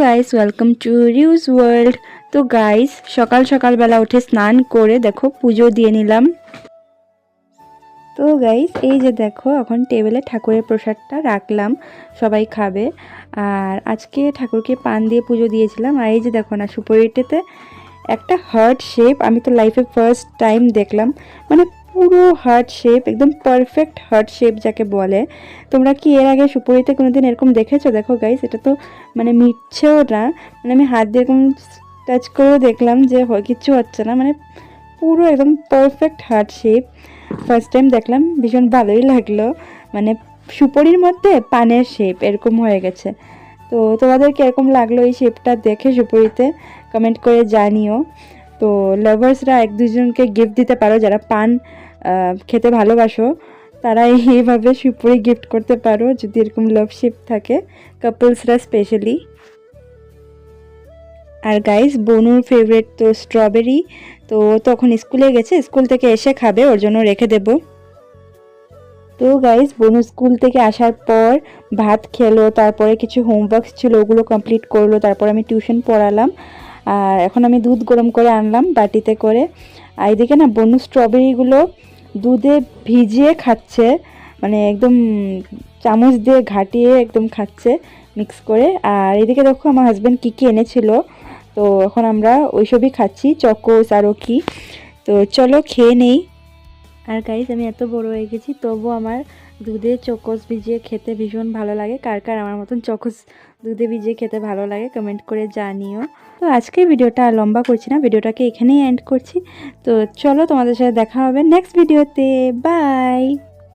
Guys, welcome to reuse world. তো guys, সকাল সকালবেলা উঠে স্নান করে দেখো পুজো দিয়ে নিলাম। তো গাইস, এই যে দেখো এখন টেবিলে ঠাকুরের প্রসাদটা রাখলাম, সবাই খাবে। আর আজকে ঠাকুরকে পান দিয়ে পুজো দিয়েছিলাম। আর এই যে দেখো না, সুপুরিটাতে একটা হার্ট শেপ, আমি তো লাইফে ফার্স্ট টাইম দেখলাম। মানে পুরো হার্ট শেপ, একদম পারফেক্ট হার্ট শেপ যাকে বলে। তোমরা কি এর আগে সুপুরিতে কোনোদিন এরকম দেখেছো? দেখো গাইস, এটা তো মানে মিটছেও না। মানে আমি হাত দিয়ে এরকম টাচ করেও দেখলাম যে কিচ্ছু হচ্ছে না। মানে পুরো একদম perfect heart shape first time দেখলাম, ভীষণ ভালোই লাগলো। মানে সুপুরির মধ্যে পানের শেপ এরকম হয়ে গেছে। তো তোমাদের কীরকম লাগলো এই শেপটা দেখে সুপুরিতে, কমেন্ট করে জানিও। তো লাভার্সরা এক দুজনকে গিফট দিতে পারো, যারা পান খেতে ভালোবাসো তারা এইভাবে সুপুরি গিফট করতে পারো যদি এরকম লাভ শেপ থাকে, কাপলসরা স্পেশালি। আর গাইস, বনুর ফেভারিট তো স্ট্রবেরি। তো তখন স্কুলে গেছে, স্কুল থেকে এসে খাবে, ওর জন্য রেখে দেব। তো গাইস, বনু স্কুল থেকে আসার পর ভাত খেলো, তারপরে কিছু হোমওয়ার্ক ছিল ওগুলো কমপ্লিট করলো, তারপর আমি টিউশন পড়ালাম। আর এখন আমি দুধ গরম করে আনলাম বাটিতে করে। আর এদিকে না বনু স্ট্রবেরিগুলো দুধে ভিজিয়ে খাচ্ছে, মানে একদম চামচ দিয়ে ঘাটিয়ে একদম খাচ্ছে মিক্স করে। আর এদিকে দেখো আমার হাজব্যান্ড কী কী এনেছিল, তো এখন আমরা ওইসবই খাচ্ছি, চকোস আরও কি। তো চলো খেয়ে নেই। আর গাইজ, আমি এত বড় হয়ে গেছি তবু আমার দুধে চকোস ভিজিয়ে খেতে ভীষণ ভালো লাগে। কার কার আমার মতন চকোস দুধে ভিজিয়ে খেতে ভালো লাগে কমেন্ট করে জানিও। তো আজকে ভিডিওটা আর লম্বা করছি না, ভিডিওটাকে এখানেই এন্ড করছি। তো চলো, তোমাদের সাথে দেখা হবে নেক্সট ভিডিওতে। বাই।